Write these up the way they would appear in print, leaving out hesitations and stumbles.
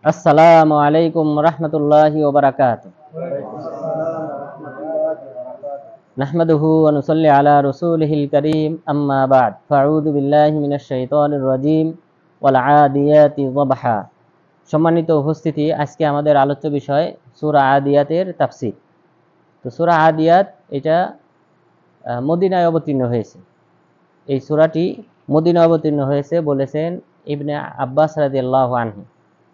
আসসালামু আলাইকুম রহমতুল্লাহি ওয়া বারাকাতুহু। নাহমাদুহু ওয়া নুসাল্লি আলা রাসূলিহিল কারীম, আম্মা বা'দ, ফাআউযু বিল্লাহি মিনাশ শাইতানির রাজীম, ওয়াল আদিয়াতি যাবহা। সম্মানিত উপস্থিতি, আজকে আমাদের আলোচ্য বিষয় সূরা আদিয়াতের তাফসীর। তো সূরা আদিয়াত এটা মদিনায় অবতীর্ণ হয়েছে। এই সূরাটি মদিনায় অবতীর্ণ হয়েছে বলেছেন ইবনে আব্বাস রাদিয়াল্লাহু আনহু।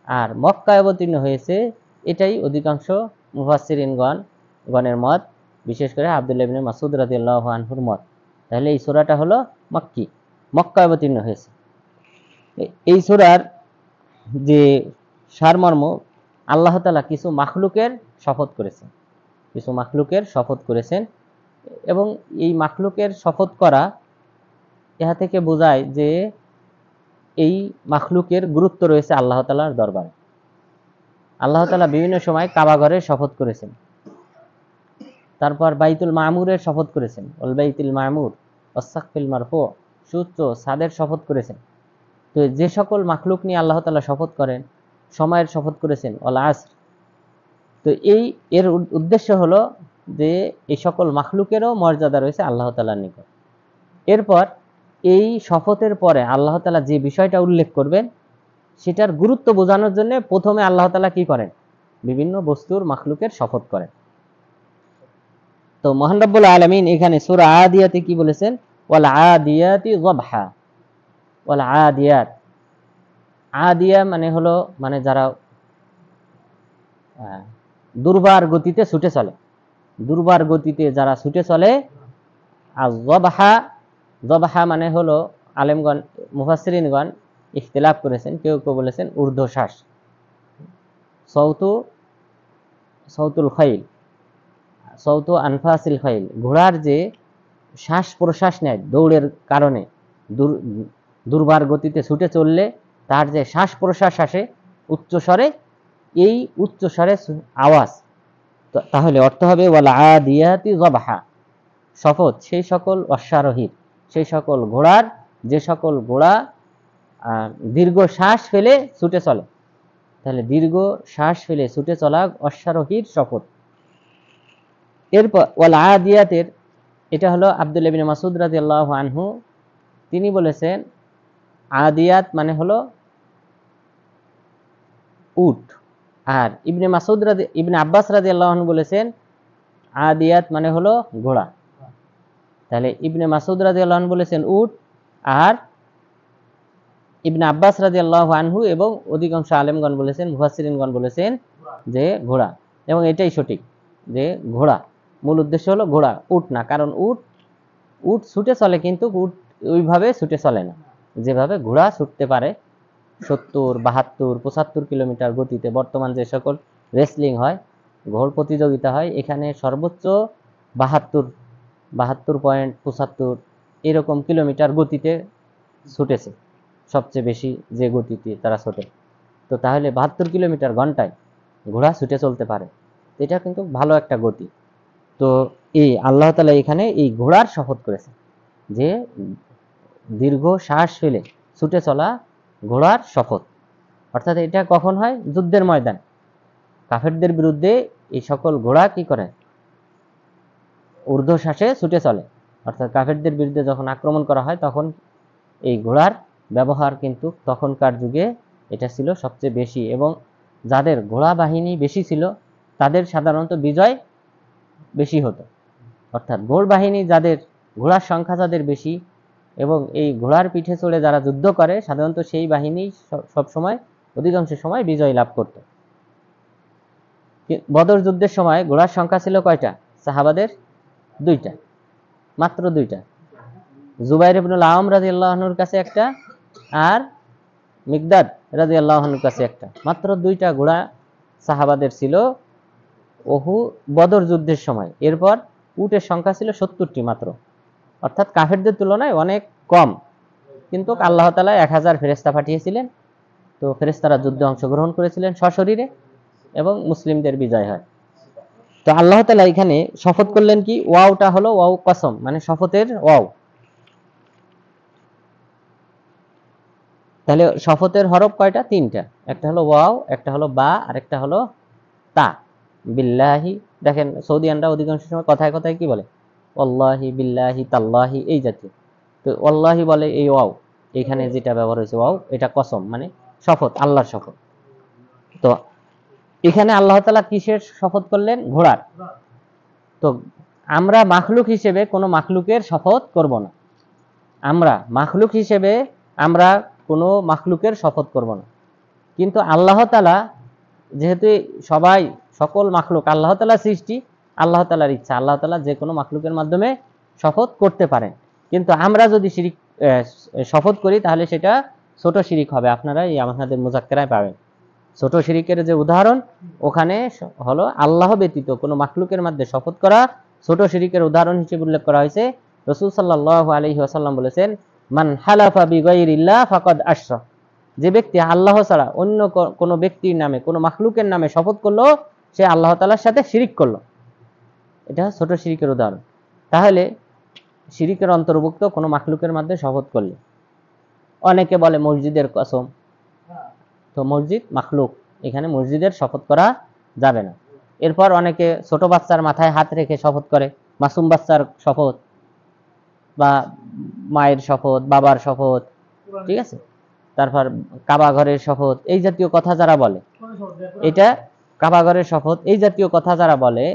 আর মক্কায় অবতীর্ণ হয়েছে, এটাই অধিকাংশ মুফাসসিরিনগণের মত, বিশেষ করে আব্দুল্লাহ ইবনে মাসউদ রাদিয়াল্লাহু আনহুর মত। তাহলে এই সূরাটা হলো মক্কি, মক্কায় অবতীর্ণ হয়েছে। এই সূরার যে সারমর্ম, আল্লাহ তাআলা কিছু মাখলুকের শপথ করেছেন, কিছু মাখলুকের শপথ করেছেন, এবং এই মাখলুকের শপথ করা, ইহা থেকে বোঝায় যে এই মাখলুকের গুরুত্ব রয়েছে আল্লাহ তাআলার দরবারে। আল্লাহ তাআলা বিভিন্ন সময় কাবা ঘরের শপথ করেছেন, তারপর বাইতুল মামুরের শপথ করেছেন, ওয়াল বাইতুল মামুর ওয়াস-সাকফিল মারফু, সুউচ্চ ছাদের শপথ করেছেন। তো যে সকল মাখলুক নিয়ে আল্লাহ তাআলা শপথ করেন, সময়ের শপথ করেছেন ওয়াল আসর। তো এর উদ্দেশ্য হলো যে এই সকল মাখলুকেরও মর্যাদা রয়েছে আল্লাহ তাআলার নিকট। এরপর এই শপথের পরে আল্লাহ তাআলা যে বিষয়টা উল্লেখ করবেন, সেটার গুরুত্ব বোঝানোর জন্য প্রথমে আল্লাহ তাআলা কি করেন, বিভিন্ন বস্তুর মাখলুকের শপথ করেন। তো মহান রব্বুল আলামিন এখানে সূরা আদিয়াতে কি বলেছেন, ওয়াল আদিয়াতি যাবহা। ওয়াল আদিয়াত, আদিয়া মানে হলো যারা দুর্বার গতিতে ছুটে চলে, দুর্বার গতিতে যারা ছুটে চলে। আর যাবহা, যাবহা মানে হলো আলেমগণ মুফাসসিরিনগণ ইখতিলাফ করেছেন, কেউ কেউ বলেছেন ঊর্ধ্বশ্বাস, সৌতুল খাইল, সৌতু আনফাসিল খাইল, ঘোড়ার যে শ্বাস প্রশ্বাস নেয় দৌড়ের কারণে, দুর্বার গতিতে ছুটে চললে তার যে শ্বাস প্রশ্বাস আসে উচ্চস্বরে, এই উচ্চস্বরে আওয়াজ, তাহলে অর্থ হবে ওয়াল আদিয়াতি যাবহা, শপথ সেই সকল অশ্বারোহীর, সেই সকল ঘোড়ার, যে সকল ঘোড়া দীর্ঘ শ্বাস ফেলে ছুটে চলে। তাহলে দীর্ঘ শ্বাস ফেলে ছুটে চলা অশ্বারোহীর শপথ। এরপর ওয়াল আদিয়াতের, এটা হলো আব্দুল্লাহ ইবনে মাসউদ রাদিয়াল্লাহু আনহু, তিনি বলেছেন আদিয়াত মানে হলো উট। আর ইবনে আব্বাস রাদিয়াল্লাহু আনহু বলেছেন আদিয়াত মানে হলো ঘোড়া। তাহলে ইবনে মাসউদ রাদিয়াল্লাহু আনহু বলেছেন উট, আর ইবনে আব্বাস রাদিয়াল্লাহু আনহু এবং অধিকাংশ আলেমগণ বলেছেন, মুফাসসিরিনগণ বলেছেন যে ঘোড়া। এবং এটাই সঠিক যে ঘোড়া, মূল উদ্দেশ্য হলো ঘোড়া, উট না। কারণ উট ছুটে চলে, কিন্তু উট ওইভাবে ছুটে চলে না যেভাবে ঘোড়া ছুটতে পারে 70, 72, 75 কিলোমিটার গতিতে। বর্তমান যে সকল রেসলিং হয়, ঘোড় প্রতিযোগিতা হয়, এখানে সর্বোচ্চ 72.75 এরকম কিলোমিটার গতিতে ছুটেছে, সবচেয়ে বেশি যে গতিতে তারা ছোটে। তো তাহলে 72 কিলোমিটার ঘন্টায় ঘোড়া ছুটে চলতে পারে, এটা কিন্তু ভালো একটা গতি। তো এই আল্লাহ তাআলা এখানে এই ঘোড়ার শপথ করেছে, যে দীর্ঘ শ্বাস ফেলে ছুটে চলা ঘোড়ার শপথ। অর্থাৎ এটা কখন হয়, যুদ্ধের ময়দান, কাফেরদের বিরুদ্ধে এই সকল ঘোড়া কি করে, ঊর্ধ্বশ্বাসে ছুটে চলে। অর্থাৎ কাফেরদের বিরুদ্ধে যখন আক্রমণ করা হয়, তখন এই ঘোড়ার ব্যবহার কিন্তু তখনকার যুগে এটা ছিল সবচেয়ে বেশি, এবং যাদের ঘোড়া বাহিনী বেশি ছিল তাদের সাধারণত বিজয় বেশি হতো। অর্থাৎ ঘোড় বাহিনী যাদের, ঘোড়ার সংখ্যা যাদের বেশি এবং এই ঘোড়ার পিঠে চড়ে যারা যুদ্ধ করে, সাধারণত সেই বাহিনী সবসময়, অধিকাংশ সময় বিজয় লাভ করত। বদর যুদ্ধের সময় ঘোড়ার সংখ্যা ছিল কয়টা সাহাবাদের? 2টা, মাত্র 2টা। জুবাইর ইবনুল আওয়াম রাদিয়াল্লাহু আনহুর কাছে একটা, আর মিকদাদ রাদিয়াল্লাহু আনহুর কাছে একটা, মাত্র 2টা ঘোড়া সাহাবাদের ছিল বদর যুদ্ধের সময়। এরপর উটের সংখ্যা ছিল 70টি মাত্র, অর্থাৎ কাফেরদের তুলনায় অনেক কম। কিন্তু আল্লাহ তাআলা 1000 ফেরেশতা পাঠিয়েছিলেন, তো ফেরেশতারা যুদ্ধে অংশগ্রহণ করেছিলেন সশরীরে, এবং মুসলিমদের বিজয় হয়। তো আল্লাহ তাআলা এখানে শপথ করলেন কি, ওয়াওটা হলো ওয়াও কসম, মানে শপথের ওয়াও। তাহলে শপথের হরফ কয়টা? 3টা। একটা হলো ওয়াও, একটা হলো বা, আর একটা হলো তা। বিল্লাহি, দেখেন সৌদিয়ানরা অধিকাংশ সময় কথায় কথায় কি বলে? আল্লাহি, বিল্লাহি, তাল্লাহি, এই জাতীয়। তো আল্লাহি বলে এই ওয়াও, এখানে যেটা ব্যবহার হয়েছে ওয়াও, এটা কসম মানে শপথ, আল্লাহর শপথ। তো এখানে আল্লাহ তাআলা কিসের শপথ করলেন? ঘোড়ার। তো আমরা মাখলুক হিসেবে কোনো মাখলুকের শপথ করব না। আমরা মাখলুক হিসেবে আমরা কোনো মাখলুকের শপথ করব না। কিন্তু আল্লাহ তাআলা যেহেতু সবাই সকল মাখলুক আল্লাহ তাআলার সৃষ্টি, আল্লাহ তাআলার ইচ্ছা আল্লাহ তাআলা যে কোনো মাখলুকের মাধ্যমে শপথ করতে পারেন। কিন্তু আমরা যদি শিরিক শপথ করি তাহলে সেটা ছোট শিরিক হবে। আপনারা এই আমাদের মুযাক্কারায় পাবেন ছোট শিরিকের যে উদাহরণ, ওখানে হলো আল্লাহ ব্যতীত কোনো মাখলুকের মধ্যে শপথ করা ছোট শিরিকের উদাহরণ হিসেবে উল্লেখ করা হয়েছে। রাসূল সাল্লাল্লাহু আলাইহি ওয়াসাল্লাম বলেছেন, মান হালাফা বিগাইরিল্লাহ ফাকাদ আশরাক, যে ব্যক্তি আল্লাহ ছাড়া অন্য কোনো ব্যক্তির নামে কোনো মাখলুকের নামে শপথ করলো, সে আল্লাহ তাআলার সাথে শিরিক করলো। এটা ছোট শিরিকের উদাহরণ। তাহলে শিরিকের অন্তর্ভুক্ত কোনো মাখলুকের মধ্যে শপথ করলে, অনেকে বলে মসজিদের কসম, তো মসজিদ মাখলুক, এখানে মসজিদের শপথ করা যাবে না। এরপর অনেকে ছোট বাচ্চার মাথায় হাত রেখে শপথ করে, মাসুম বাচ্চার শপথ বা মায়ের শপথ, বাবার শপথ, ঠিক আছে। তারপর কাবা ঘরের শপথ, এই জাতীয় কথা যারা বলে, এটা কাবা ঘরের শপথ, এই জাতীয় কথা যারা বলে,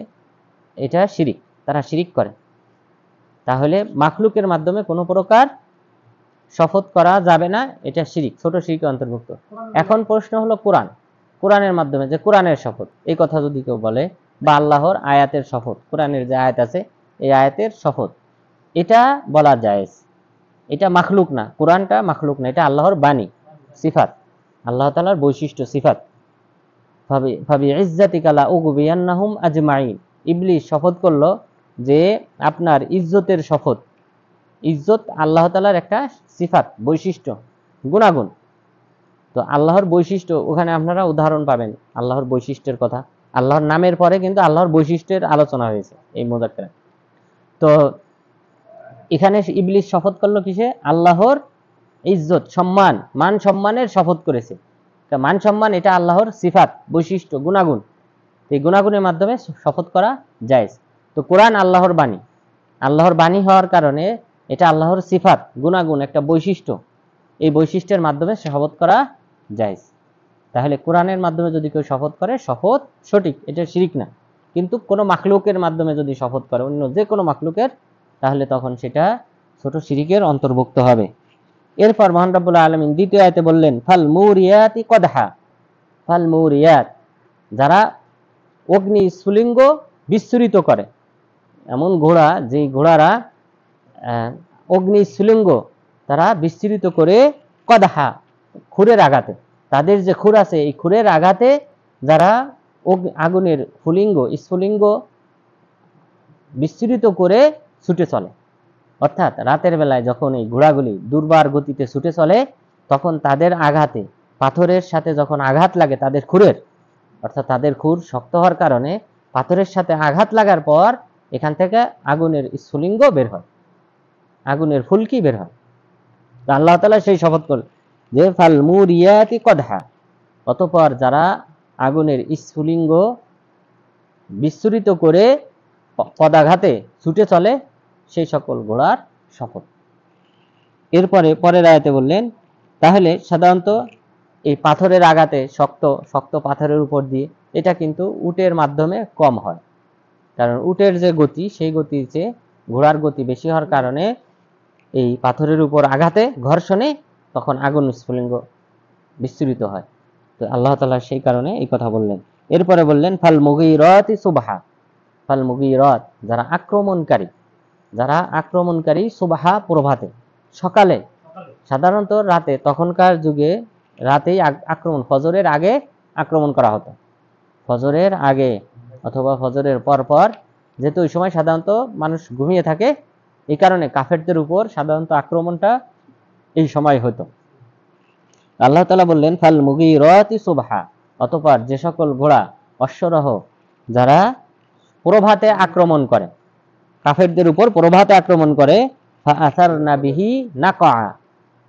এটা শিরিক, তারা শিরিক করে। তাহলে মাখলুকের মাধ্যমে কোনো প্রকার শপথ করা যাবে না, এটা শিরিক, ছোট শিরিকের অন্তর্ভুক্ত। এখন প্রশ্ন হলো কোরআন, কোরআনের মাধ্যমে যে কোরআনের শপথ, এই কথা যদি কেউ বলে, বা আল্লাহর আয়াতের শপথ, কোরআনের যে আয়াত আছে এই আয়াতের শপথ, এটা বলা জায়েজ। এটা মাখলুক না, কোরআনটা মাখলুক না, এটা আল্লাহর বাণী, সিফাত, আল্লাহ তাআলার বৈশিষ্ট্য, সিফাত। ফাবি ইজ্জাতিকা লা উগবিয়ান্নাহুম আজমাইন, ইবলিস শপথ করলো যে আপনার ইজ্জতের শপথ, ইজ্জত আল্লাহ তাআলার একটা সিফাত, বৈশিষ্ট্য, গুণাগুণ। তো আল্লাহর বৈশিষ্ট্য, ওখানে আপনারা উদাহরণ পাবেন আল্লাহর বৈশিষ্ট্যের কথা, আল্লাহর নামের পরে কিন্তু আল্লাহর বৈশিষ্ট্যের আলোচনা হয়েছে এই মুযাক্কারা। তো এখানে ইবলিস শপথ করলো কিসে? আল্লাহর ইজ্জত, সম্মান, মান সম্মানের শপথ করেছে। মান সম্মান এটা আল্লাহর সিফাত, বৈশিষ্ট্য, গুণাগুণ। এই গুণাগুণের মাধ্যমে শপথ করা জায়েজ। তো কোরআন আল্লাহর বাণী, আল্লাহর বাণী হওয়ার কারণে এটা আল্লাহর সিফাত, গুণাগুণ, একটা বৈশিষ্ট্য, এই বৈশিষ্ট্যের মাধ্যমে শপথ করা জায়েজ। তাহলে কোরআনের মাধ্যমে যদি কেউ শপথ করে, শপথ সঠিক, এটা শিরিক না। কিন্তু কোনো মাখলুকের মাধ্যমে যদি শপথ করে, অন্য যে কোনো মাখলুকের, তাহলে তখন সেটা ছোট শিরিকের অন্তর্ভুক্ত হবে। এরপর মহান রব্বুল আলামিন দ্বিতীয় আয়াতে বললেন, ফাল মুরিয়াতি কদহা, ফাল মুরিয়াত, যারা অগ্নি স্ফুলিঙ্গ বিচ্ছুরিত করে, এমন ঘোড়া যে ঘোড়ারা অগ্নি স্ফুলিঙ্গ তারা বিচ্ছুরিত করে, কদহা খুরের আঘাতে, তাদের যে খুর আছে এই খুরের আঘাতে যারা আগুনের স্ফুলিঙ্গ বিচ্ছুরিত করে ছুটে চলে, অর্থাৎ রাতের বেলায় যখন এই ঘোড়াগুলি দুর্বার গতিতে ছুটে চলে, তখন তাদের আঘাতে, পাথরের সাথে যখন আঘাত লাগে তাদের খুরের, অর্থাৎ তাদের খুর শক্ত হওয়ার কারণে পাথরের সাথে আঘাত লাগার পর এখান থেকে আগুনের স্ফুলিঙ্গ বের হয়, আগুনের ফুলকি বের হয়। আল্লাহ তাআলা সেই শপথ করলেন যে ফাল মুরিয়াতি কদহা, অতঃপর যারা আগুনের স্ফুলিঙ্গ বিচ্ছুরিত করে পদাঘাতে ছুটে চলে, সেই সকল ঘোড়ার শপথ। এরপরে পরের আয়াতে বললেন, তাহলে সাধারণত এই পাথরের আঘাতে, শক্ত শক্ত পাথরের উপর দিয়ে, এটা কিন্তু উটের মাধ্যমে কম হয়, কারণ উটের যে গতি সেই গতির চেয়ে ঘোড়ার গতি বেশি হওয়ার কারণে এই পাথরের উপর আঘাতে, ঘর্ষণে তখন আগুন স্ফুলিঙ্গ বিস্তৃত হয়। তো আল্লাহ তাআলা সেই কারণে এই কথা বললেন। এরপরে বললেন ফাল মুগীরাতি সুবহা, ফাল মুগীরাত, যারা আক্রমণকারী সুবহা প্রভাতে, সকালে, সাধারণত রাতে, তখনকার যুগে রাতেই আক্রমণ, ফজরের আগে আক্রমণ করা হতো, ফজরের আগে অথবা ফজরের পর, যেহেতু ওই সময় সাধারণত মানুষ ঘুমিয়ে থাকে, এই কারণে কাফেরদের উপর সাধারণত আক্রমণটা এই সময় হতো। আল্লাহ তাআলা বললেন ফাল মুগীরাতি সুবহা, অতঃপর যে সকল ঘোড়া অশ্বরোহ যারা প্রভাতে আক্রমণ করে, কাফেরদের উপর প্রভাতে আক্রমণ করে, ফাআসারনা বিহি নাকা,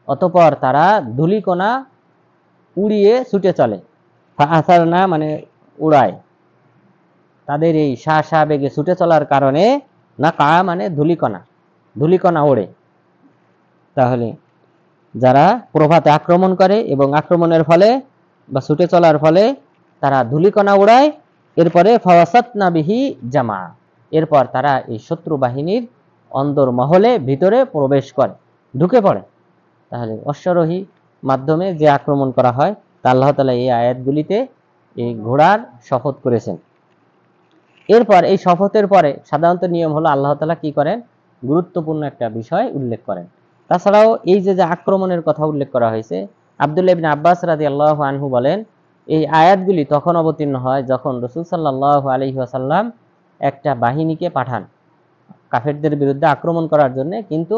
অতঃপর তারা ধূলিকণা উড়িয়ে ছুটে চলে। ফাআসারনা মানে উড়ায়, তাদের এই শা বেগে ছুটে চলার কারণে না কা মানে ধূলিকণা ওড়ে। তাহলে যারা প্রভাতে আক্রমণ করে এবং আক্রমণের ফলে বা ছুটে চলার ফলে তারা ধূলিকণা উড়ায়, এরপরে ফাওয়াসাতনা বিহি জামা, এরপর তারা এই শত্রু বাহিনীর অন্দর মহলে ভিতরে প্রবেশ করে, ঢুকে পড়ে। তাহলে অশ্বারোহী মাধ্যমে যে আক্রমণ করা হয় তা আল্লাহ তাআলা এই আয়াতগুলিতে এই ঘোড়ার শপথ করেছেন। এরপর এই শপথের পরে সাধারণত নিয়ম হলো আল্লাহ তাআলা কি করেন, গুরুত্বপূর্ণ একটা বিষয় উল্লেখ করেন। তাছাড়াও এই যে আক্রমণের কথা উল্লেখ করা হয়েছে, আব্দুল্লাহ ইবনে আব্বাস রাদিয়াল্লাহু আনহু বলেন, এই আয়াতগুলি তখন অবতীর্ণ হয় যখন রাসূল সাল্লাল্লাহু আলাইহি ওয়াসাল্লাম একটা বাহিনীকে পাঠান কাফেরদের বিরুদ্ধে আক্রমণ করার জন্য, কিন্তু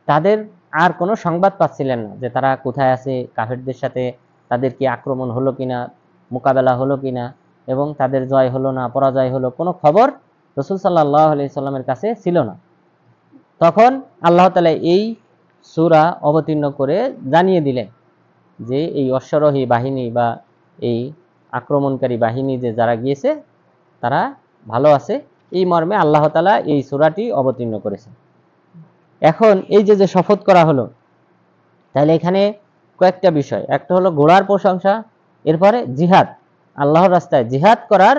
তাদের আর কোনো সংবাদ পাচ্ছিলেন না যে তারা কোথায় আছে, কাফেরদের সাথে তাদের কি আক্রমণ হলো কিনা, মোকাবেলা হলো কিনা, এবং তাদের জয় হলো না পরাজয় হলো, কোনো খবর রাসূল সাল্লাল্লাহু আলাইহি সাল্লামের কাছে ছিল না। তখন আল্লাহ তাআলা এই সূরা অবতীর্ণ করে জানিয়ে দিলেন যে এই অশ্বারোহী বাহিনী বা এই আক্রমণকারী বাহিনী যে যারা গিয়েছে তারা ভালো আছে, এই মর্মে আল্লাহ তাআলা এই সূরাটি অবতীর্ণ করেছেন। এখন এই যে শপথ করা হলো, তাহলে এখানে কয়েকটা বিষয়, একটা হলো ঘোড়ার প্রশংসা, এরপরে জিহাদ, আল্লাহর রাস্তায় জিহাদ করার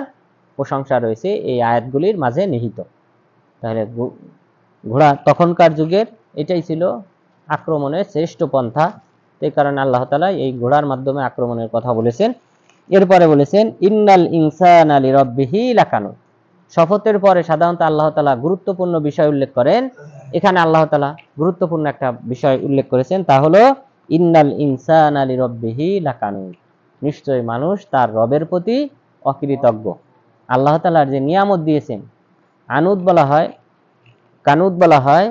প্রশংসা রয়েছে এই আয়াতগুলির মাঝে নিহিত। তাহলে ঘোড়া তখনকার যুগের এটাই ছিল আক্রমণের শ্রেষ্ঠ পন্থা, এই কারণে আল্লাহ তাআলা এই ঘোড়ার মাধ্যমে আক্রমণের কথা বলেছেন। এরপরে বলেছেন ইন্নাল ইনসানা লিরাব্বিহি লাকানুত। শপথের পরে সাধারণত আল্লাহ তাআলা গুরুত্বপূর্ণ বিষয় উল্লেখ করেন। এখানে আল্লাহ তাআলা গুরুত্বপূর্ণ একটা বিষয় উল্লেখ করেছেন, তা হলো ইন্নাল ইনসানা লিরাব্বিহি লাকানুত, নিশ্চয়ই মানুষ তার রবের প্রতি অকৃতজ্ঞ। আল্লাহ তাআলার যে নিয়ামত দিয়েছেন, আনুদ বলা হয়, কানুদ বলা হয়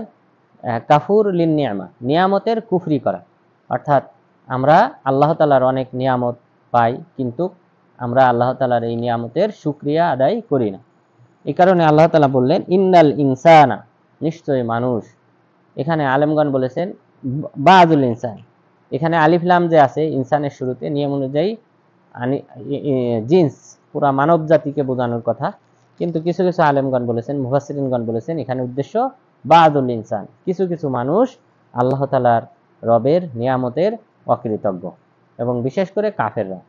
কাফুর লিন নিয়ামা, নিয়ামতের কুফরি করা। অর্থাৎ আমরা আল্লাহ তাআলার অনেক নিয়ামত পাই, কিন্তু আমরা আল্লাহ তাআলার এই নিয়ামতের শুকরিয়া আদায় করি না। এই কারণে আল্লাহ তাআলা বললেন ইন্নাল ইনসানা, নিশ্চয়ই মানুষ। এখানে আলেমগণ বলেছেন বাদুল ইনসান, এখানে আলিফ লাম যে আছে ইনসানের শুরুতে, নিয়ম অনুযায়ী জিন্স পুরা মানব জাতিকে বোঝানোর কথা, কিন্তু কিছু কিছু আলেমগণ বলেছেন, মুফাসসিরিনগণ বলেছেন এখানে উদ্দেশ্য বাদুল ইনসান, কিছু কিছু মানুষ আল্লাহ তাআলার রবের নিয়ামতের অকৃতজ্ঞ, এবং বিশেষ করে কাফেররা।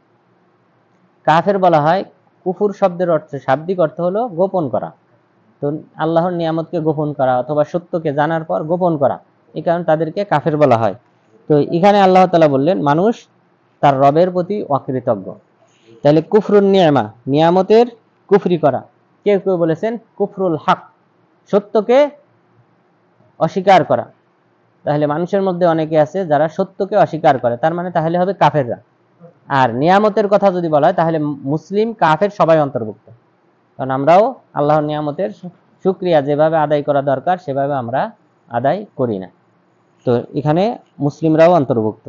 কাফের বলা হয়, কুফুর শব্দের অর্থ, শাব্দিক অর্থ হলো গোপন করা, তো আল্লাহর নিয়ামতকে গোপন করা অথবা সত্যকে জানার পর গোপন করা, এই কারণে তাদেরকে কাফের বলা হয়। তো এখানে আল্লাহ তাআলা বললেন মানুষ তার রবের প্রতি অকৃতজ্ঞ। তাহলে কুফরুন নিয়ামা, নিয়ামতের কুফরি করা। কেউ কেউ বলেছেন কুফরুল হক, সত্যকে অস্বীকার করা। তাহলে মানুষের মধ্যে অনেকে আছে যারা সত্যকে অস্বীকার করে, তার মানে তাহলে হবে কাফেররা। আর নিয়ামতের কথা যদি বলা হয় তাহলে মুসলিম কাফের সবাই অন্তর্ভুক্ত, কারণ আমরাও আল্লাহর নিয়ামতের শুকরিয়া যেভাবে আদায় করা দরকার সেভাবে আমরা আদায় করি না, তো এখানে মুসলিমরাও অন্তর্ভুক্ত।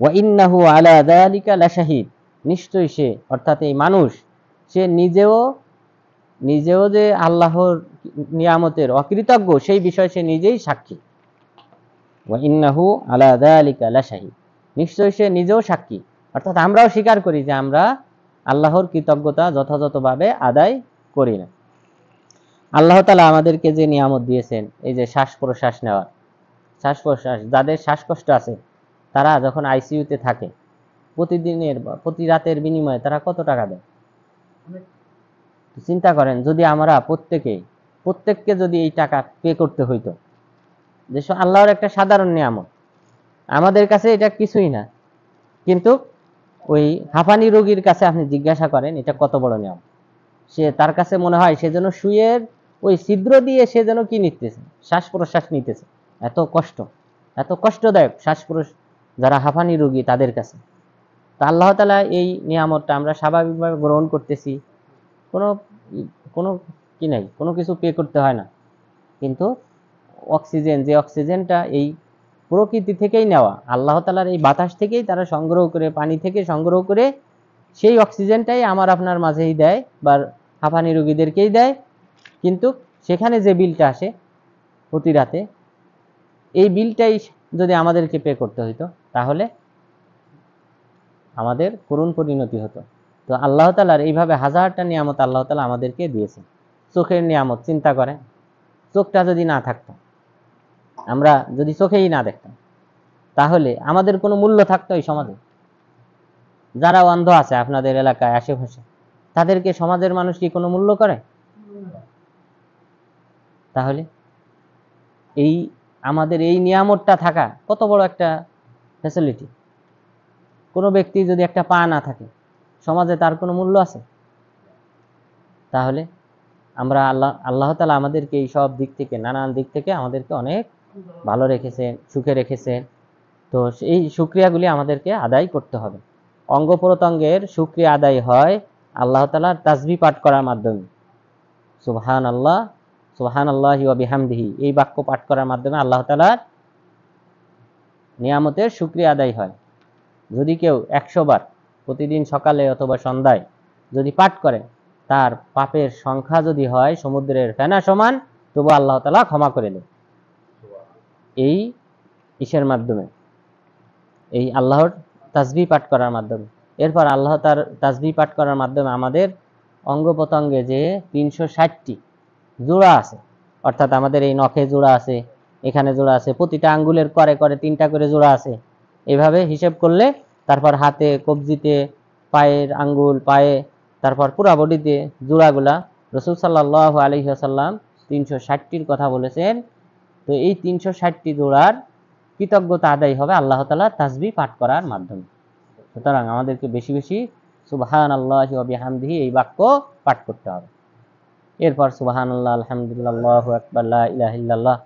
ওয়া ইন্নাহু আলা যালিকা লাশাহিদ, নিশ্চয়ই সে অর্থাৎ এই মানুষ সে নিজেও যে আল্লাহর নিয়ামতের অকৃতজ্ঞ সেই বিষয়ে সে নিজেই সাক্ষী। ওয়া ইন্নাহু আলা যালিকা লাশাহিদ, নিশ্চয়ই সে নিজেও সাক্ষী, অর্থাৎ আমরাও স্বীকার করি যে আমরা আল্লাহর কৃতজ্ঞতা যথাযথভাবে আদায় করি না। আল্লাহ তাআলা আমাদেরকে যে নিয়ামত দিয়েছেন, এই যে শ্বাস প্রশ্বাস নেওয়ার, শ্বাস প্রশ্বাস, যাদের শ্বাসকষ্ট আছে তারা যখন আইসিইউতে থাকে প্রতি রাতের বিনিময়ে তারা কত টাকা দেয়? চিন্তা করেন, যদি আমরা প্রত্যেককে যদি এই টাকা পে করতে হইতো, যে আল্লাহর একটা সাধারণ নিয়ামত, আমাদের কাছে এটা কিছুই না, কিন্তু ওই হাঁপানি রোগীর কাছে আপনি জিজ্ঞাসা করেন এটা কত বড় নিয়ামত, সে তার কাছে মনে হয় সে যেন সুইয়ের ওই ছিদ্র দিয়ে সে যেন কি নিতেছে, শ্বাস প্রশ্বাস নিতেছে। এত কষ্টদায়ক শ্বাস প্রশ্বাস যারা হাঁপানি রোগী তাদের কাছে। তা আল্লাহ তাআলা এই নিয়ামতটা আমরা স্বাভাবিকভাবে গ্রহণ করতেছি, কোনো কোনো কি নাই, কোনো কিছু পে করতে হয় না। কিন্তু অক্সিজেন, যে অক্সিজেনটা এই প্রকৃতি থেকেই নেওয়া, আল্লাহ তাআলার এই বাতাস থেকেই তারা সংগ্রহ করে, পানি থেকে সংগ্রহ করে সেই অক্সিজেনটাই আমার আপনার মাঝেই দেয় বা হাঁপানি রোগীদেরকেই দেয়, কিন্তু সেখানে যে বিলটা আসে প্রতি রাতে, এই বিলটাই যদি আমাদেরকে পে করতে হইতো তাহলে আমাদের করুণ পরিণতি হতো। তো আল্লাহ তাআলার এইভাবে হাজারটা নিয়ামত আল্লাহ তাআলা আমাদেরকে দিয়েছেন। চোখের নিয়ামত চিন্তা করেন, চোখটা যদি না থাকতো, আমরা যদি চোখেই না দেখতাম, তাহলে আমাদের কোনো মূল্য থাকতো এই সমাজে? যারা অন্ধ আছে আপনাদের এলাকায় আশেপাশে, তাদেরকে সমাজের মানুষ কি কোনো মূল্য করে? তাহলে এই আমাদের এই নিয়ামতটা থাকা কত বড় একটা ফ্যাসিলিটি। কোনো ব্যক্তি যদি একটা পা না থাকে, সমাজে তার কোনো মূল্য আছে? তাহলে আমরা আল্লাহ তাআলা আমাদেরকে এই সব দিক থেকে, নানান দিক থেকে আমাদেরকে অনেক ভালো রেখেছেন, সুখে রেখেছেন। তো এই শুকরিয়াগুলি আমাদেরকে আদায় করতে হবে। অঙ্গ প্রত্যঙ্গের শুকরিয়া আদায় হয় আল্লাহ তাআলার তাসবিহ পাঠ করার মাধ্যমে। সুবহানাল্লাহ, সুবহানাল্লাহি ওয়া বিহামদিহি, এই বাক্য পাঠ করার মাধ্যমে আল্লাহ তাআলার নিয়ামতের শুকরিয়া আদায় হয়। যদি কেউ 100 বার প্রতিদিন সকালে অথবা সন্ধ্যায় যদি পাঠ করে, তার পাপের সংখ্যা যদি হয় সমুদ্রের ফেনা সমান, তবু আল্লাহ তাআলা ক্ষমা করে দেন এই ইসের মাধ্যমে, এই আল্লাহর তাসবিহ পাঠ করার মাধ্যমে। এরপর আল্লাহ তার তাসবিহ পাঠ করার মাধ্যমে আমাদের অঙ্গ প্রত্যঙ্গে যে 360টি জোড়া আছে, অর্থাৎ আমাদের এই নখে জোড়া আছে, এখানে জোড়া আছে, প্রতিটা আঙ্গুলের করে করে 3টা করে জোড়া আছে। এভাবে হিসেব করলে তারপর হাতে, কবজিতে, পায়ের আঙ্গুল, পায়ে, তারপর পুরা বডিতে জোড়াগুলা রাসূল সাল্লাল্লাহু আলাইহি ওয়াসাল্লাম 360টির কথা বলেছেন। তো এই 360টি জোড়ার কৃতজ্ঞতা আদায় হবে আল্লাহ তাআলা তাসবিহ পাঠ করার মাধ্যমে। সুতরাং আমাদেরকে বেশি বেশি সুবহানাল্লাহি ওয়া বিহামদিহি এই বাক্য পাঠ করতে হবে। এরপর সুবহানাল্লাহ, আলহামদুলিল্লাহ, আল্লাহু আকবার, লা ইলাহা ইল্লাল্লাহ,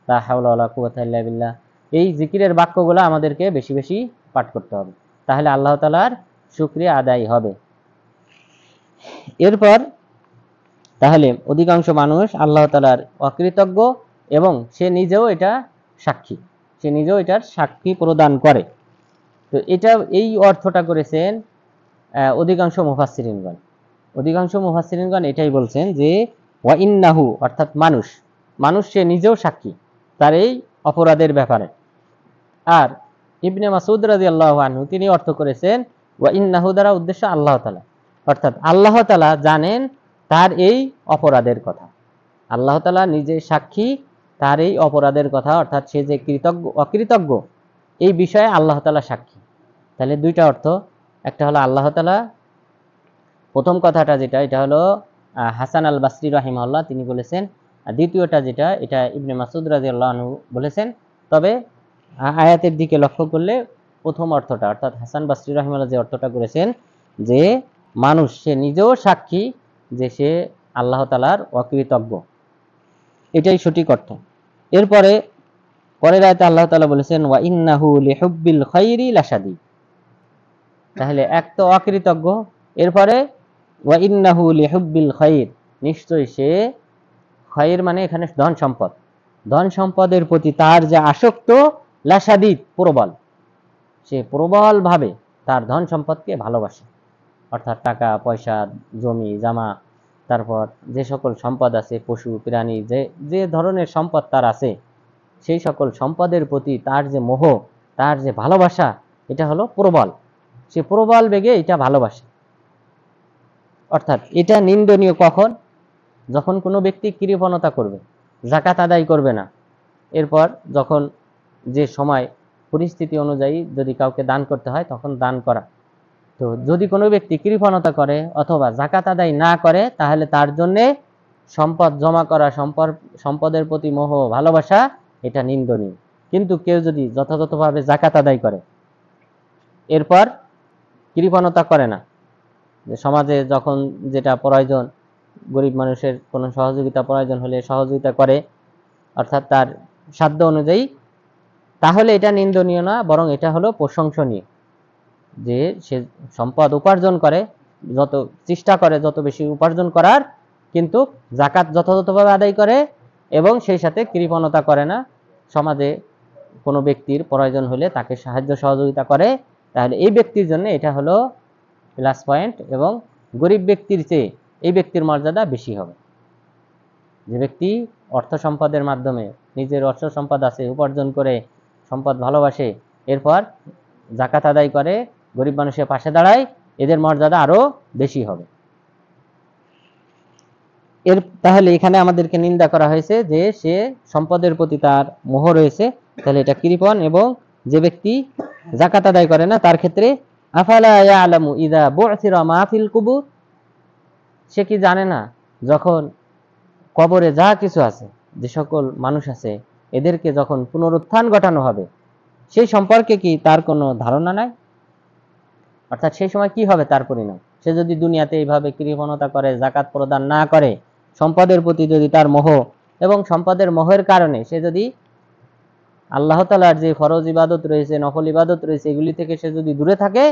লা হাওলা ওয়ালা কুওয়াতা ইল্লা বিল্লাহ, এই জিকিরের বাক্যগুলো আমাদেরকে বেশি বেশি পাঠ করতে হবে। তাহলে আল্লাহ তাআলার শুকরিয়া আদায় হবে। এরপর তাহলে অধিকাংশ মানুষ আল্লাহ তাআলার অকৃতজ্ঞ এবং সে নিজেও এটা সাক্ষী, সে নিজেও এটার সাক্ষী প্রদান করে। তো এটা এই অর্থটা করেছেন অধিকাংশ মুফাসসিরিনগণ। অধিকাংশ মুফাসসিরিনগণ এটাই বলছেন যে ওয়া ইন্নাহু, অর্থাৎ মানুষ, সে নিজেও সাক্ষী তার এই অপরাধের ব্যাপারে। আর ইবনে মাসউদ রাদিয়াল্লাহু আনহু তিনি অর্থ করেছেন ওয়া ইন্নাহু দ্বারা উদ্দেশ্য আল্লাহ তাআলা, অর্থাৎ আল্লাহ তাআলা জানেন তার এই অপরাধের কথা। আল্লাহ তাআলা নিজে সাক্ষী তার এই অপরাধের কথা, অর্থাৎ সে যে অকৃতজ্ঞ এই বিষয়ে আল্লাহ তাআলা সাক্ষী। তাহলে দুইটা অর্থ, একটা হলো আল্লাহ তাআলা, প্রথম কথাটা যেটা, এটা হলো হাসান আল বাসরি রাহিমাহুল্লাহ তিনি বলেছেন। আর দ্বিতীয়টা যেটা, এটা ইবনে মাসউদ রাদিয়াল্লাহু আনহু বলেছেন। তবে আয়াতের দিকে লক্ষ্য করলে প্রথম অর্থটা, অর্থাৎ হাসান বাসরি রাহিমাহুল্লাহ যে অর্থটা করেছেন যে মানুষ সে নিজেও সাক্ষী যে সে আল্লাহ তাআলার অকৃতজ্ঞ, এটাই সঠিক অর্থ। এরপরে পরের আয়াতে আল্লাহ তাআলা বলেছেন ওয়া ইন্নাহু লিহুব্বিল খাইরি লাশাদীদ। তাহলে এক তো অকৃতজ্ঞ, এরপরে ওয়া ইন্নাহু লিহুব্বিল খাইর, নিশ্চয়ই সে, খাইর মানে এখানে ধন সম্পদ, ধন সম্পদের প্রতি তার যে আসক্ত, লাশাদীদ প্রবল, সে প্রবল ভাবে তার ধন সম্পদকে ভালোবাসে। অর্থাৎ টাকা পয়সা, জমি জামা, তারপর যে সকল সম্পদ আছে, পশু প্রাণী, যে যে ধরনের সম্পদ তার আছে, সেই সকল সম্পদের প্রতি তার যে মোহ, তার যে ভালোবাসা, এটা হলো প্রবল। সে প্রবল বেগে এটা ভালোবাসে। অর্থাৎ এটা নিন্দনীয় কখন? যখন কোনো ব্যক্তি কৃপণতা করবে, যাকাত আদায় করবে না, এরপর যখন যে সময় পরিস্থিতি অনুযায়ী যদি কাউকে দান করতে হয় তখন দান করা। তো যদি কোনো ব্যক্তি কৃপণতা করে অথবা যাকাত আদায় না করে, তাহলে তার জন্য সম্পদ জমা করা, সম্পদের প্রতি মোহ ভালোবাসা, এটা নিন্দনীয়। কিন্তু কেউ যদি যথাযথভাবে যাকাত আদায় করে, এরপর কৃপণতা করে না, যে সমাজে যখন যেটা প্রয়োজন, গরিব মানুষের কোনো সহযোগিতা প্রয়োজন হলে সহযোগিতা করে, অর্থাৎ তার সাধ্য অনুযায়ী, তাহলে এটা নিন্দনীয় না, বরং এটা হলো প্রশংসনীয়। যে সে সম্পদ উপার্জন করে, যত চেষ্টা করে যত বেশি উপার্জন করার, কিন্তু যাকাত যথাযথভাবে আদায় করে এবং সেই সাথে কৃপণতা করে না, সমাজে কোনো ব্যক্তির প্রয়োজন হলে তাকে সাহায্য সহযোগিতা করে, তাহলে এই ব্যক্তির জন্য এটা হলো প্লাস পয়েন্ট, এবং গরিব ব্যক্তির চেয়ে এই ব্যক্তির মর্যাদা বেশি হবে। যে ব্যক্তি অর্থ সম্পদের মাধ্যমে, নিজের অর্থ সম্পদ আছে উপার্জন করে সম্পদ ভালোবাসে, এরপর জাকাত আদায় করে, গরিব মানুষের পাশে দাঁড়ায়, এদের মর্যাদা আরো বেশি হবে। তাহলে এখানে আমাদেরকে নিন্দা করা হয়েছে যে সে সম্পদের প্রতি তার মোহ রয়েছে, তাহলে এটা কৃপণ। এবং যে ব্যক্তি জাকাত আদায় করে না তার ক্ষেত্রে আফালা ইয়ালামু ইযা বু'থিরা মা ফিল কুবুর, সে কি জানে না যখন কবরে যা কিছু আছে, যে সকল মানুষ আছে, এদেরকে যখন পুনরুত্থান ঘটানো হবে সেই সম্পর্কে কি তার কোনো ধারণা নাই? অর্থাৎ সেই সময় কি হবে তার পরিণাম। সে যদি দুনিয়াতে এইভাবে কৃপণতা করে, জাকাত প্রদান না করে, সম্পদের প্রতি যদি তার মোহ, এবং সম্পদের মোহের কারণে সে যদি আল্লাহ তাআলার যে ফরজ ইবাদত রয়েছে, নফল ইবাদত রয়েছে, এগুলি থেকে সে যদি দূরে থাকে,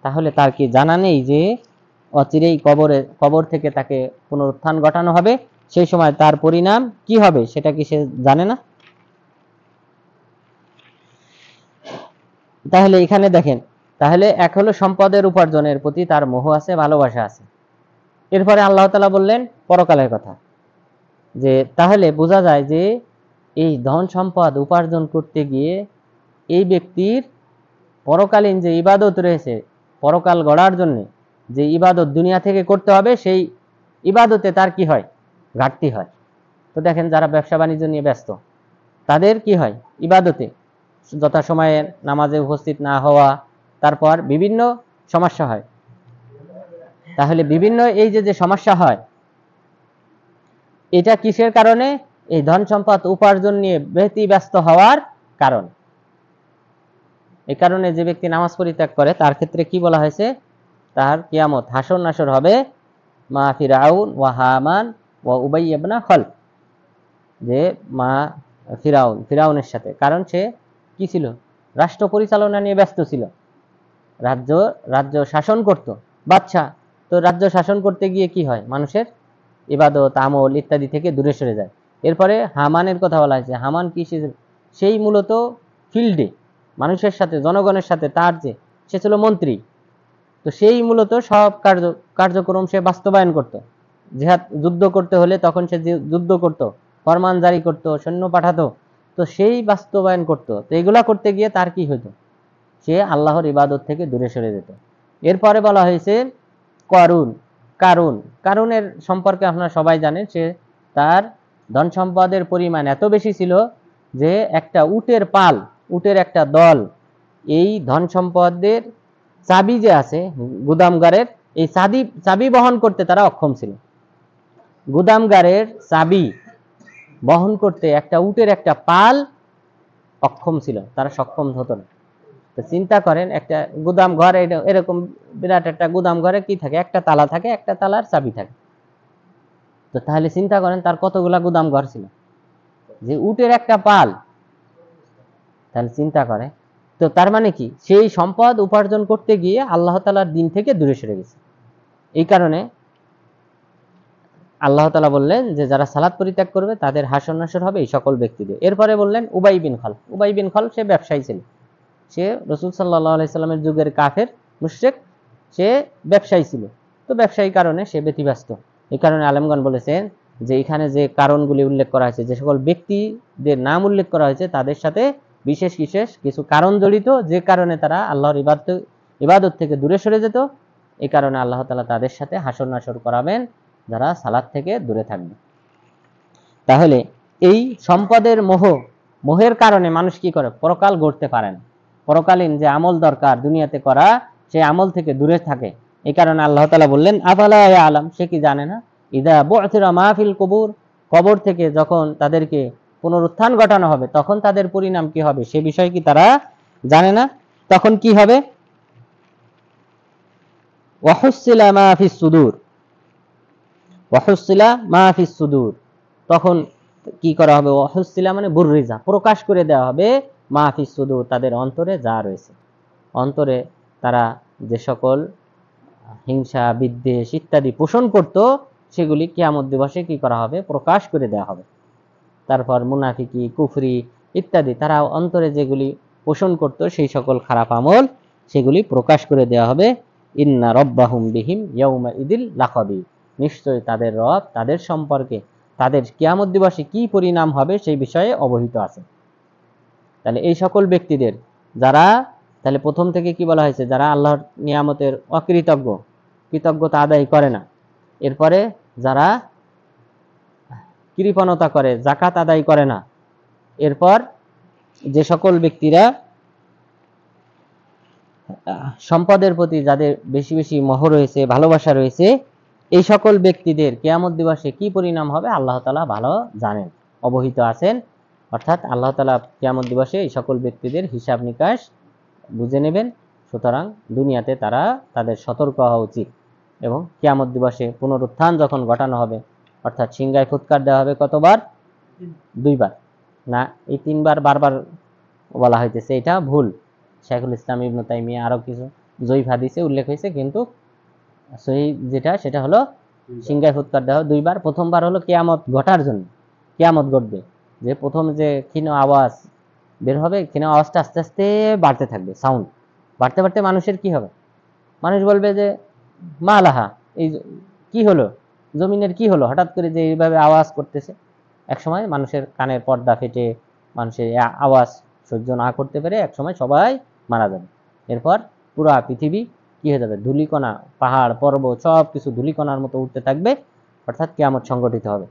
তাহলে তার কি জানা নেই যে অচিরেই কবর থেকে তাকে পুনরুত্থান ঘটানো হবে, সেই সময় তার পরিণাম কি হবে সেটা কি সে জানে না? তাহলে এখানে দেখেন, তাহলে এক হলো সম্পদের উপার্জনের প্রতি তার মোহ আছে, ভালোবাসা আছে। এরপরে আল্লাহ তাআলা বললেন পরকালের কথা, যে তাহলে বোঝা যায় যে এই ধন সম্পদ উপার্জন করতে গিয়ে এই ব্যক্তির পরকালীন যে ইবাদত রয়েছে, পরকাল গড়ার জন্য যে ইবাদত দুনিয়া থেকে করতে হবে, সেই ইবাদতে তার কি হয়? ঘাটতি হয়। তো দেখেন যারা ব্যবসা বাণিজ্য নিয়ে ব্যস্ত, তাদের কি হয়? ইবাদতে যথাসময়ে নামাজে উপস্থিত না হওয়া, তারপর বিভিন্ন সমস্যা হয়। তাহলে বিভিন্ন এই যে সমস্যা হয়, এটা কিসের কারণে? এই ধন সম্পদ উপার্জন নিয়ে ব্যস্ত হওয়ার কারণ। এই কারণে যে ব্যক্তি নামাজ পরিত্যাগ করে তার ক্ষেত্রে কি বলা হয়েছে? তার কিয়ামত হাসর নাসর হবে মা ফিরাউন ওয়া হামান ওয়া উবাই ইবনে খালফ, যে মা ফিরাউনের সাথে। কারণ সে কি ছিল? রাষ্ট্র পরিচালনা নিয়ে ব্যস্ত ছিল, রাজ্য শাসন করত, বাদশা। তো রাজ্য শাসন করতে গিয়ে কি হয়? মানুষের ইবাদত আমল ইত্যাদি থেকে দূরে সরে যায়। এরপরে হামানের কথা বলা হয়েছে। হামান কি? সেই মূলত ফিল্ডে মানুষের সাথে, জনগণের সাথে, তার যে সে ছিল মন্ত্রী, তো সেই মূলত সব কার্যক্রম সে বাস্তবায়ন করত। জিহাদ যুদ্ধ করতে হলে তখন সে যুদ্ধ করত, ফরমান জারি করত, সৈন্য পাঠাতো, তো সেই বাস্তবায়ন করত। তো এগুলা করতে গিয়ে তার কি হইতো? সে আল্লাহর ইবাদত থেকে দূরে সরে যেত। এরপরে বলা হয়েছে কারুনের সম্পর্কে আপনারা সবাই জানেন, সে তার ধন সম্পদের পরিমাণ এত বেশি ছিল যে একটা উটের একটা দল এই ধন সম্পদের চাবি যে আছে গুদামগারের, এই চাবি বহন করতে তারা অক্ষম ছিল। গুদামগারের চাবি বহন করতে একটা উটের একটা পাল অক্ষম ছিল, তারা সক্ষম হতো না। তো চিন্তা করেন, একটা গুদাম ঘর, এরকম বিরাট একটা গুদাম ঘরে কি থাকে? একটা তালা থাকে, একটা তালার চাবি থাকে। তো তাহলে চিন্তা করেন তার কতগুলা গুদাম ঘর ছিল, যে উটের একটা পাল। তাহলে চিন্তা করে, তো তার মানে কি? সেই সম্পদ উপার্জন করতে গিয়ে আল্লাহ তাআলার দিন থেকে দূরে সরে গেছে। এই কারণে আল্লাহ তাআলা বললেন যে যারা সালাত পরিত্যাগ করবে তাদের হাসর নাসর হবে এই সকল ব্যক্তিদের। এরপরে বললেন উবাই বিন খালফ সে ব্যবসায়ী ছিল, সে রাসূল সাল্লাল্লাহু আলাইহি সাল্লামের যুগের কাফের মুশরিক, সে ব্যবসায়ী ছিল। তো ব্যবসায়ী কারণে সে ব্যতিব্যস্ত। এই কারণে আলেমগণ বলেছেন যে এখানে যে কারণগুলি উল্লেখ করা হয়েছে, যে সকল ব্যক্তিদের নাম উল্লেখ করা হয়েছে, তাদের সাথে বিশেষ কিছু কারণ জড়িত, যে কারণে তারা আল্লাহর ইবাদত থেকে দূরে সরে যেত। এই কারণে আল্লাহ তাআলা তাদের সাথে হাসর নাসর করাবেন যারা সালাত থেকে দূরে থাকবে। তাহলে এই সম্পদের মোহের কারণে মানুষ কি করে? পরকাল গড়তে পারে না। পরকালীন যে আমল দরকার দুনিয়াতে করা, সেই আমল থেকে দূরে থাকে। এই কারণে আল্লাহ তাআলা বললেন আফালা ইয়ালাম, সে কি জানে না? ইযা বু'থিরা মা ফিল কুবুর, কবর থেকে যখন তাদেরকে পুনরুত্থান ঘটানো হবে তখন তাদের পরিণাম কি হবে সে বিষয় কি তারা জানে না? তখন কি হবে? ওয়াহুসিলা মা ফিস সুদূর, তখন কি করা হবে? ওয়াহুসিলা মানে বুররিজা, প্রকাশ করে দেওয়া হবে, মা ফিস সুদূর, তাদের অন্তরে যা রয়েছে। অন্তরে তারা যে সকল হিংসা বিদ্বেষ ইত্যাদি পোষণ করত, সেগুলি কিয়ামত দিবসে কি করা হবে? প্রকাশ করে দেওয়া হবে। তারপর মুনাফিকি কুফরি ইত্যাদি তারা অন্তরে যেগুলি পোষণ করত, সেই সকল খারাপ আমল, সেগুলি প্রকাশ করে দেওয়া হবে। ইন্না রব্বাহুম বিহিম ইয়াউমা ইদিল লাখাবীর, নিশ্চয় তাদের রব তাদের সম্পর্কে, তাদের কিয়ামত দিবসে কি পরিণাম হবে সেই বিষয়ে অবহিত আছে। তাহলে এই সকল ব্যক্তিদের যারা, তাহলে প্রথম থেকে কি বলা হয়েছে, যারা আল্লাহর নিয়ামতের অকৃতজ্ঞ, কৃতজ্ঞতা আদায় করে না। এরপরে যারা কৃপণতা করে, যাকাত আদায় করে না। এরপর যে সকল ব্যক্তিরা সম্পদের প্রতি যাদের বেশি বেশি মোহ রয়েছে, ভালোবাসা রয়েছে, এই সকল ব্যক্তিদের কিয়ামত দিবসে কি পরিণাম হবে আল্লাহ তাআলা ভালো জানেন, অবহিত আছেন। অর্থাৎ আল্লাহ তাআলা কিয়ামত দিবসে এই সকল ব্যক্তিদের হিসাব নিকাশ বুঝে নেবেন। সুতরাং দুনিয়াতে তারা তাদের সতর্ক হওয়া উচিত। এবং কিয়ামত দিবসে পুনরুত্থান যখন ঘটানো হবে, অর্থাৎ সিংহায় ফুৎকার দেওয়া হবে কতবার? 2 বার না, এই 3 বার বারবার বলা হইতেছে, এটা ভুল। শাইখুল ইসলাম ইবনে তাইমিয়া আরো কিছু জয়ীফ হাদিসে উল্লেখ হয়েছে, কিন্তু সহি যেটা সেটা হলো সিংহায় ফুৎকার দেওয়া 2 বার। প্রথমবার হলো কিয়ামত ঘটার জন্য, কিয়ামত ঘটবে, যে প্রথম যে ক্ষীণ আওয়াজ বের হবে, ক্ষীণ আওয়াজটা আস্তে আস্তে বাড়তে থাকবে, সাউন্ড বাড়তে বাড়তে মানুষের কি হবে, মানুষ বলবে যে মা লাহা, এই কি হলো, জমিনের কি হলো, হঠাৎ করে যে এইভাবে আওয়াজ করতেছে। একসময় মানুষের কানের পর্দা ফেটে মানুষের আওয়াজ সহ্য না করতে পেরে একসময় সবাই মারা যাবে। এরপর পুরা পৃথিবী কি হয়ে যাবে, ধূলিকণা, পাহাড় পর্বত সব কিছু ধূলিকণার মতো উঠতে থাকবে। অর্থাৎ কিয়ামত সংগঠিত হবে।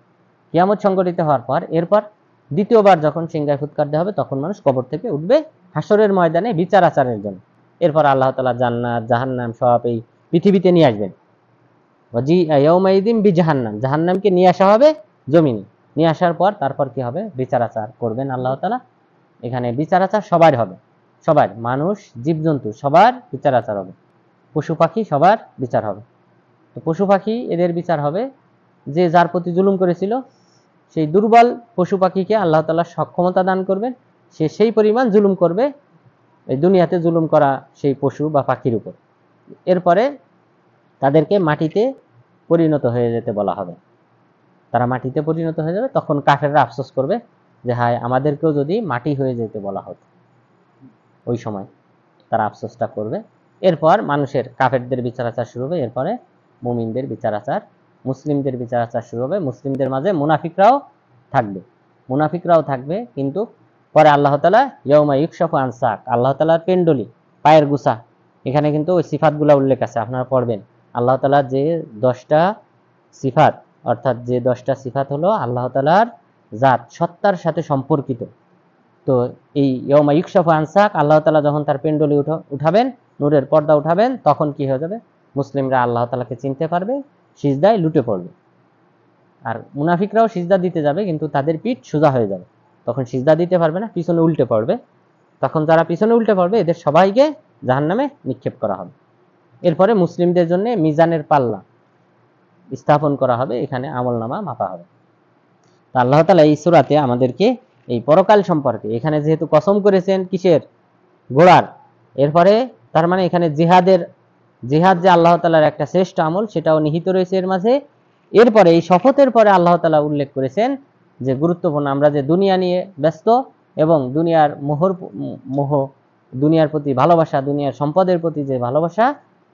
কিয়ামত সংগঠিত হওয়ার পর এরপর দ্বিতীয়বার যখন সিংহায় ফুৎকার দেওয়া হবে, তখন মানুষ কবর থেকে উঠবে হাসরের ময়দানে বিচার আচারের জন্য। এরপর আল্লাহ তাআলা জান্নাত জাহান্নাম সব এই পৃথিবীতে নিয়ে আসবেন। জাহান্নাম, জাহান্নামকে নিয়ে আসা হবে জমিনে। নিয়ে আসার পর তারপর কি হবে, বিচার আচার করবেন আল্লাহ তাআলা। এখানে বিচার আচার সবার হবে, সবার, মানুষ জীবজন্তু সবার বিচার আচার হবে। পশু পাখি সবার বিচার হবে। তো পশু পাখি এদের বিচার হবে, যে যার প্রতি জুলুম করেছিল সেই দুর্বল পশু পাখিকে আল্লাহ তাআলা সক্ষমতা দান করবেন, সে সেই পরিমাণ জুলুম করবে এই দুনিয়াতে জুলুম করা সেই পশু বা পাখির উপর। এরপরে তাদেরকে মাটিতে পরিণত হয়ে যেতে বলা হবে। তারা মাটিতে পরিণত হয়ে যাবে, তখন কাফেররা আফসোস করবে যে হায়, আমাদেরকেও যদি মাটি হয়ে যেতে বলা হতো। ওই সময় তারা আফসোসটা করবে। এরপর মানুষের, কাফেরদের বিচার আচার শুরু হবে। এরপরে মুমিনদের বিচার আচার, মুসলিমদের বিচার আচার শুরু হবে। মুসলিমদের মাঝে মুনাফিকরাও থাকবে, মুনাফিকরাও থাকবে, কিন্তু পরে আল্লাহ তাআলা ইয়াউমা ইউকশাফু আন সাক, আল্লাহ তাআলার পেন্ডলি, পায়ের গুছা, এখানে কিন্তু ওই সিফাতগুলো উল্লেখ আছে, আপনারা পড়বেন। আল্লাহ তাআলা যে 10টা সিফাত, অর্থাৎ যে 10টা সিফাত হলো আল্লাহ তাআলার জাত, সত্তার সাথে সম্পর্কিত। তো এই ইয়াউমা ইউকশাফু আন সাক, আল্লাহ তাআলা যখন তার পেন্ডলি উঠাবেন, নূরের পর্দা উঠাবেন, তখন কি হয়ে যাবে, মুসলিমরা আল্লাহ তাআলাকে চিনতে পারবে, সিজদায় লুটে পড়বে। আর মুনাফিকরাও সিজদা দিতে যাবে, কিন্তু তাদের পিঠ সোজা হয়ে যাবে, তখন সিজদা দিতে পারবে না, পিছনে উল্টে পড়বে। তখন যারা পিছনে উল্টে পড়বে এদের সবাইকে জাহান্নামে নিক্ষেপ করা হবে। এরপরে মুসলিমদের জন্য মিজানের পাল্লা স্থাপন করা হবে, এখানে আমলনামা মাপা হবে। তো আল্লাহ তাআলা এই সূরাতে আমাদেরকে এই পরকাল সম্পর্কে, এখানে যেহেতু কসম করেছেন কিসের, ঘোড়ার, এরপরে তার মানে এখানে জিহাদ যে আল্লাহ তাআলার একটা শ্রেষ্ঠ আমল, সেটাও নিহিত রয়েছে এর মাঝে। এরপরে এই শপথের পরে আল্লাহ তাআলা উল্লেখ করেছেন যে গুরুত্বপূর্ণ, আমরা যে দুনিয়া নিয়ে ব্যস্ত এবং দুনিয়ার মোহ, দুনিয়ার প্রতি ভালোবাসা, দুনিয়ার সম্পদের প্রতি যে ভালোবাসা,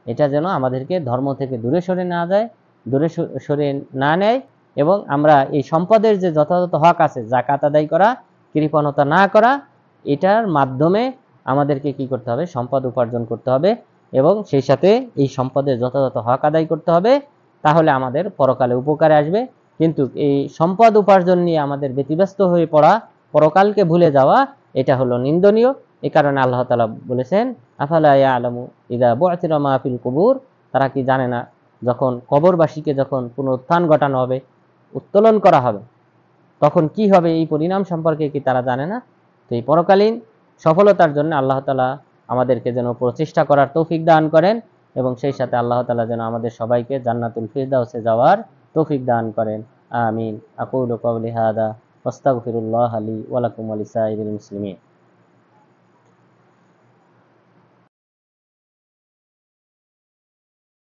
এটা যেন আমাদেরকে ধর্ম থেকে দূরে সরে না যায়, দূরে সরে না নেয়। এবং আমরা এই সম্পদের যে যথাযথ হক আছে, যাকাত আদায় করা, কৃপণতা না করা, এটার মাধ্যমে আমাদেরকে কি করতে হবে, সম্পদ উপার্জন করতে হবে এবং সেই সাথে এই সম্পদের যথাযথ হক আদায় করতে হবে। তাহলে আমাদের পরকালে উপকারে আসবে। কিন্তু এই সম্পদ উপার্জন নিয়ে আমাদের ব্যতিব্যস্ত হয়ে পড়া, পরকালকে ভুলে যাওয়া, এটা হলো নিন্দনীয়। এই কারণে আল্লাহ তাআলা বলেছেন, আফালা ইয়ালামু ইযা বু'থিরা মা ফিল কুবুর, তারা কি জানে না যখন কবরবাসীকে যখন পুনরুত্থান ঘটানো হবে, উত্তোলন করা হবে, তখন কি হবে, এই পরিণাম সম্পর্কে কি তারা জানে না? তো এই পরকালীন সফলতার জন্য আল্লাহ তাআলা আমাদেরকে যেন প্রচেষ্টা করার তৌফিক দান করেন এবং সেই সাথে আল্লাহ তাআলা যেন আমাদের সবাইকে জান্নাতুল ফিরদাউসে যাওয়ার তৌফিক দান করেন। আমিন। আকুলু কাওলি হাদা ওয়াস্তাগফিরুল্লাহ লি ওয়া লাকুম ওয়া লিসাইরিল মুসলিমিন।